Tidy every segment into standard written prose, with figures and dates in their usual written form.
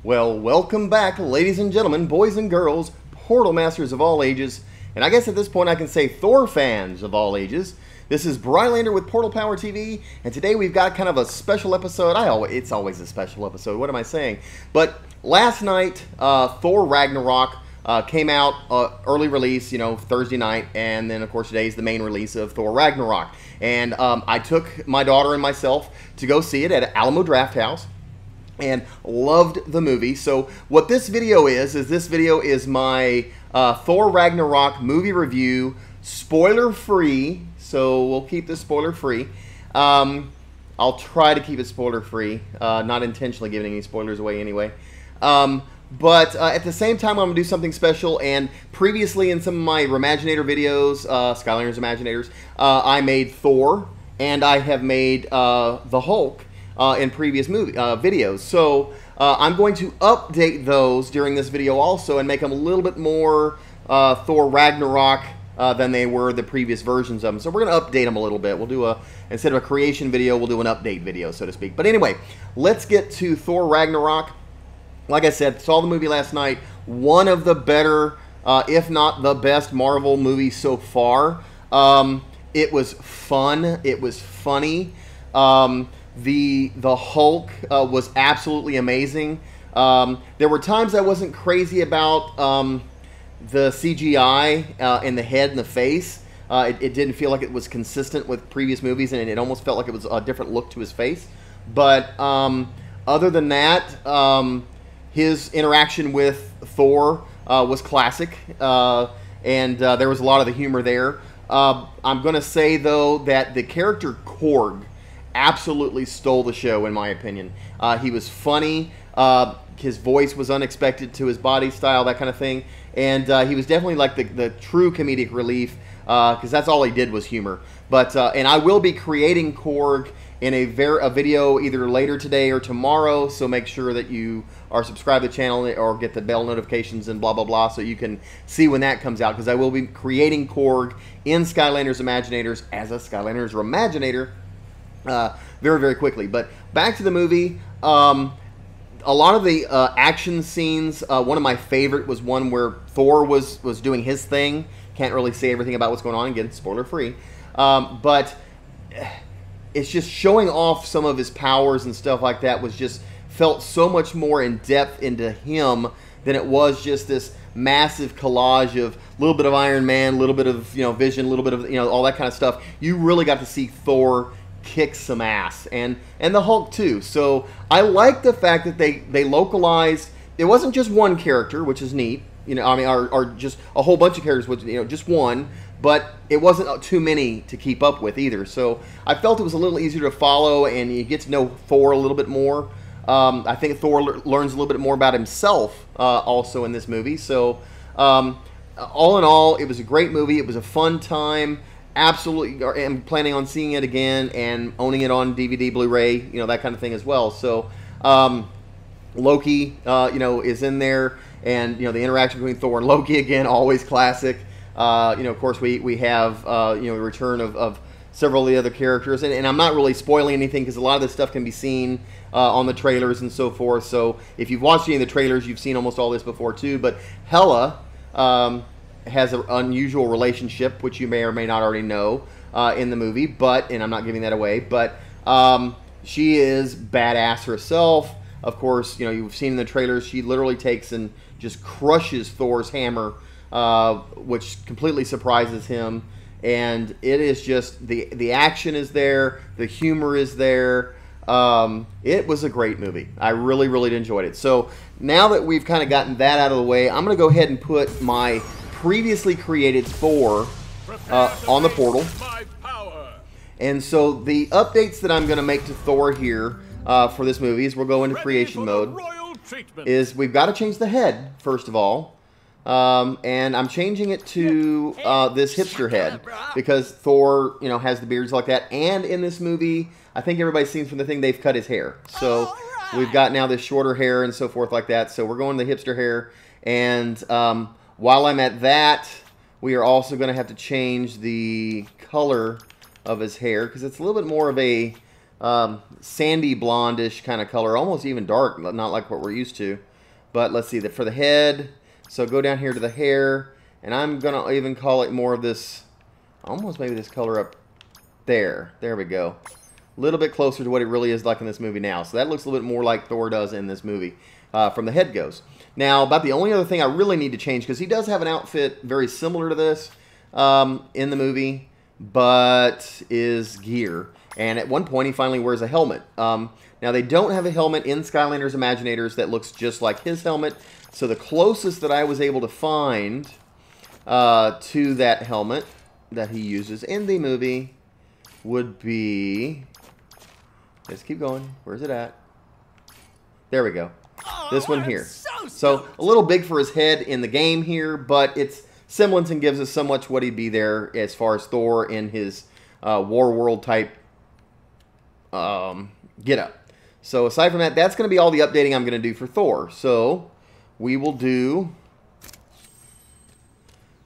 Well, welcome back, ladies and gentlemen, boys and girls, Portal Masters of all ages, and I guess at this point I can say Thor fans of all ages. This is Brylander with PortalPowerTV, and today we've got kind of a special episode. It's always a special episode, what am I saying? But last night, Thor Ragnarok came out, early release, Thursday night, and then of course today's the main release of Thor Ragnarok. And I took my daughter and myself to go see it at Alamo Drafthouse, and loved the movie. So what this video is my Thor Ragnarok movie review, spoiler free. So we'll keep this spoiler free. I'll try to keep it spoiler free, not intentionally giving any spoilers away anyway. But at the same time, I'm going to do something special. And previously in some of my Remaginator videos, Skylanders Imaginators, I made Thor, and I have made the Hulk in previous videos. So I'm going to update those during this video also and make them a little bit more Thor Ragnarok than they were the previous versions of them. So we're going to update them a little bit. We'll do instead of a creation video, we'll do an update video, so to speak. But anyway, let's get to Thor Ragnarok. Like I said, saw the movie last night. One of the better, if not the best, Marvel movie so far. It was fun. It was funny. The Hulk was absolutely amazing. There were times I wasn't crazy about the CGI in the head and the face. It didn't feel like it was consistent with previous movies, and it almost felt like it was a different look to his face. But other than that, his interaction with Thor was classic, and there was a lot of the humor there. I'm going to say, though, that the character Korg absolutely stole the show, in my opinion. He was funny. His voice was unexpected to his body style, that kind of thing. And he was definitely like the true comedic relief, because that's all he did was humor. But and I will be creating Korg in a video either later today or tomorrow, so make sure that you are subscribed to the channel or get the bell notifications and blah blah blah, so you can see when that comes out, because I will be creating Korg in Skylanders Imaginators as a Skylanders Remaginator very, very quickly. But back to the movie. A lot of the action scenes, one of my favorite was one where Thor was doing his thing. Can't really say everything about what's going on. Again, spoiler free. But it's just showing off some of his powers and stuff like that felt so much more in depth into him than it was just this massive collage of a little bit of Iron Man, a little bit of Vision, a little bit of all that kind of stuff. You really got to see Thor kick some ass, and the Hulk too. So I like the fact that they localized. It wasn't just one character, which is neat. Or just a whole bunch of characters, which just one. But it wasn't too many to keep up with either. So I felt it was a little easier to follow, and you get to know Thor a little bit more. I think Thor learns a little bit more about himself also in this movie. So all in all, it was a great movie. It was a fun time. Absolutely, I'm planning on seeing it again and owning it on DVD, Blu-ray, that kind of thing as well. So Loki, is in there, and the interaction between Thor and Loki again, always classic. Of course, we have the return of several of the other characters, and I'm not really spoiling anything because a lot of this stuff can be seen on the trailers and so forth. So if you've watched any of the trailers, you've seen almost all this before too. But Hela has an unusual relationship, which you may or may not already know in the movie, and I'm not giving that away, but she is badass herself. Of course, you've seen in the trailers, she literally takes and just crushes Thor's hammer, which completely surprises him, and it is just, the action is there, the humor is there. It was a great movie. I really, really enjoyed it. So now that we've kind of gotten that out of the way, I'm going to go ahead and put my previously created Thor on the portal. And so the updates that I'm going to make to Thor here for this movie, as we'll go into creation mode, is we've got to change the head, first of all. And I'm changing it to this hipster head, because Thor, has the beards like that. And in this movie, I think everybody's seen from the thing, they've cut his hair. So we've got now this shorter hair and so forth like that. So we're going the hipster hair. And while I'm at that, we are also going to have to change the color of his hair, because it's a little bit more of a sandy blondish kind of color, almost even dark, not like what we're used to. But let's see, for the head, so go down here to the hair, and I'm going to even call it more of this, almost maybe this color up there. There we go. A little bit closer to what it really is like in this movie now. So that looks a little bit more like Thor does in this movie from the head goes. Now, about the only other thing I really need to change, because he does have an outfit very similar to this in the movie, but is gear. And at one point, he finally wears a helmet. Now, they don't have a helmet in Skylanders Imaginators that looks just like his helmet. So the closest that I was able to find to that helmet that he uses in the movie would be... Let's keep going. Where's it at? There we go. This one here. So a little big for his head in the game here, but it's semblance and gives us so much what he'd be there as far as Thor in his War World type get up. So aside from that, that's going to be all the updating I'm going to do for Thor. So we will do,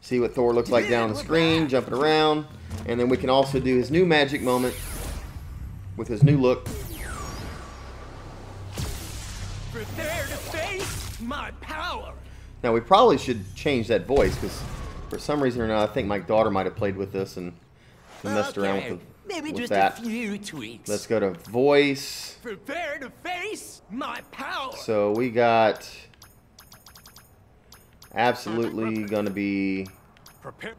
see what Thor looks like down on the screen, jumping around, and then we can also do his new magic moment with his new look. Prepare to face my power. Now we probably should change that voice because for some reason or not, I think my daughter might have played with this and messed around with that. A few tweaks. Let's go to voice. Prepare to face my power. So we got absolutely going to be Prepare.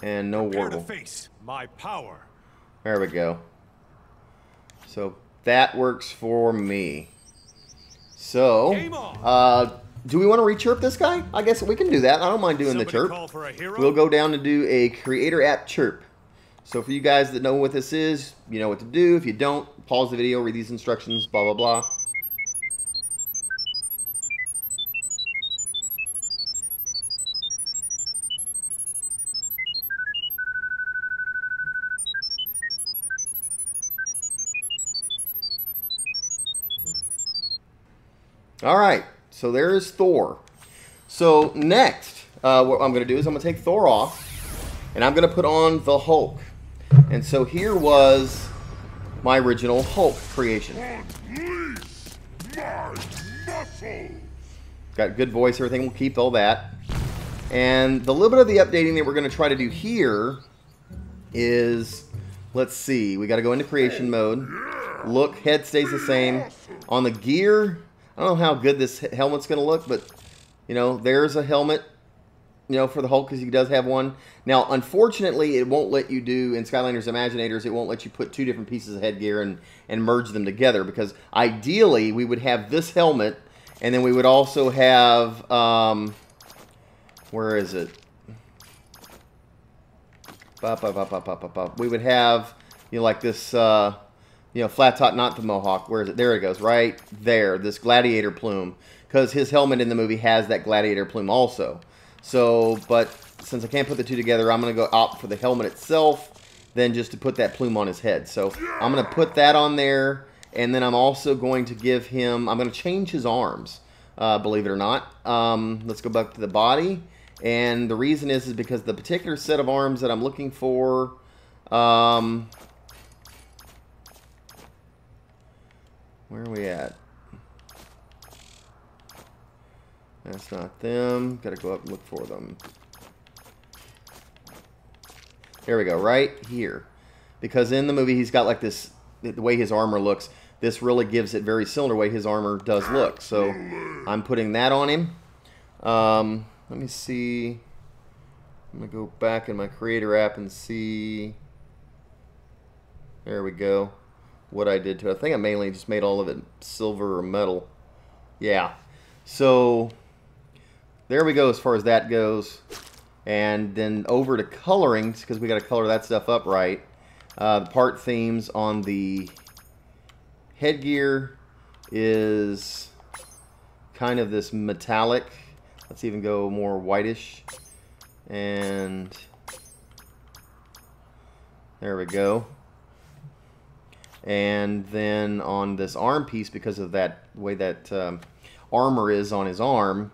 and no Prepare to warble. face my power. There we go. So that works for me. So, do we want to re-chirp this guy? I guess we can do that. I don't mind doing the chirp. We'll go down and do a creator app chirp. So for you guys that know what this is, you know what to do. If you don't, pause the video, read these instructions, blah, blah, blah. All right, so there's Thor. So next, what I'm going to do is I'm going to take Thor off, and I'm going to put on the Hulk. And so here was my original Hulk creation. Got good voice, everything. We'll keep all that. And the little bit of the updating that we're going to try to do here is, let's see, we got to go into creation mode. Look, head stays the same. On the gear, I don't know how good this helmet's going to look, but, you know, there's a helmet, you know, for the Hulk, because he does have one. Now, unfortunately, it won't let you do, in Skylanders Imaginators, it won't let you put two different pieces of headgear and merge them together, because ideally, we would have this helmet, and then we would also have, where is it? We would have, you know, like this, you know, flat top, not the mohawk. Where is it? There it goes, right there. This gladiator plume, because his helmet in the movie has that gladiator plume also. So, but since I can't put the two together, I'm going to go opt for the helmet itself, then just to put that plume on his head. So I'm going to put that on there, and then I'm also going to give him, I'm going to change his arms, believe it or not. Let's go back to the body, and the reason is because the particular set of arms that I'm looking for, where are we at? That's not them. Got to go up and look for them. There we go, right here. Because in the movie, he's got like this, the way his armor looks, this really gives it very similar to the way his armor does look. So I'm putting that on him. Let me see. I'm going to go back in my creator app and see. There we go. What I did to it. I think I mainly just made all of it silver or metal. Yeah. So there we go as far as that goes. And then over to coloring, because we got to color that stuff up right. The part themes on the headgear is kind of this metallic. Let's even go more whitish. And there we go. And then on this arm piece, because of that way that armor is on his arm,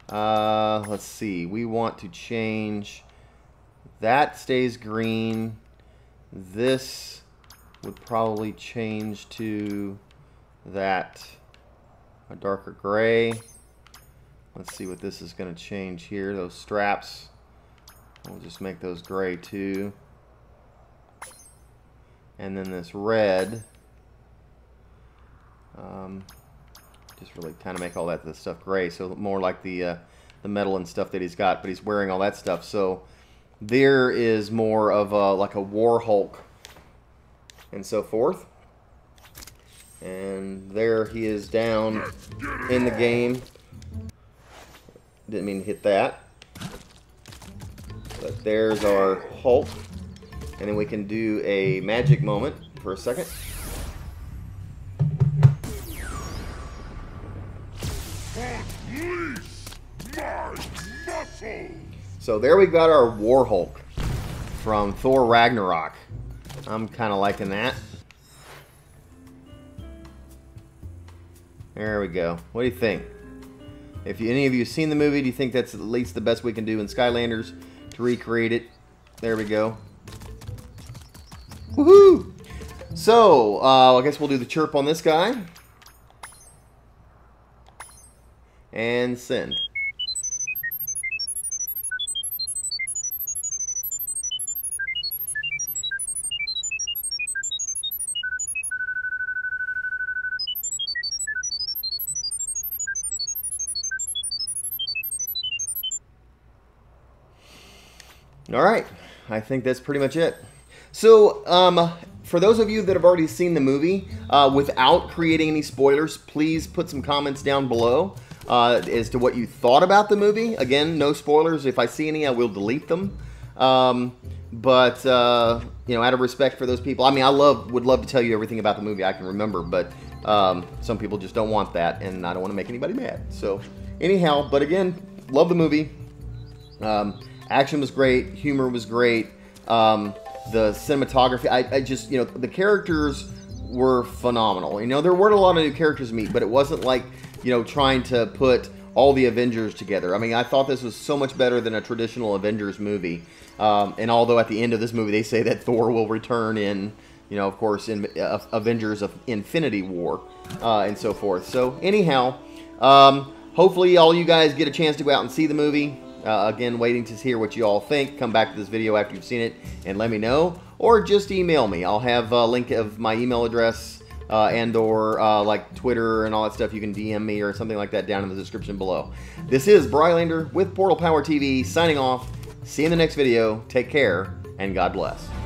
let's see, we want to change, that stays green, this would probably change to that a darker gray. Let's see what this is going to change here. Those straps, we'll just make those gray too. And then this red, just really kind of make all that stuff gray, so more like the metal and stuff that he's got, but he's wearing all that stuff. So there is more of like a War Hulk and so forth. And there he is down in the game. Didn't mean to hit that. But there's our Hulk. And then we can do a magic moment for a second. So there we got our War Hulk from Thor Ragnarok. I'm kind of liking that. There we go. What do you think? If any of you have seen the movie, do you think that's at least the best we can do in Skylanders to recreate it? There we go. Woohoo! So, I guess we'll do the chirp on this guy. And send. All right, I think that's pretty much it. So, for those of you that have already seen the movie, without creating any spoilers, please put some comments down below as to what you thought about the movie. Again, no spoilers. If I see any, I will delete them. But you know, out of respect for those people, I mean, would love to tell you everything about the movie I can remember, but some people just don't want that, and I don't want to make anybody mad. So, anyhow, but again, love the movie. Action was great. Humor was great. The cinematography, I just, you know, the characters were phenomenal. You know, there weren't a lot of new characters to meet, but it wasn't like, you know, trying to put all the Avengers together. I mean, I thought this was so much better than a traditional Avengers movie. And although at the end of this movie they say that Thor will return in, you know, of course, in Avengers of Infinity War and so forth. So anyhow, hopefully all you guys get a chance to go out and see the movie. Again, waiting to hear what you all think. Come back to this video after you've seen it and let me know. Or just email me. I'll have a link of my email address and or like Twitter and all that stuff. You can DM me or something like that down in the description below. This is Brylander with PortalPowerTV signing off. See you in the next video. Take care and God bless.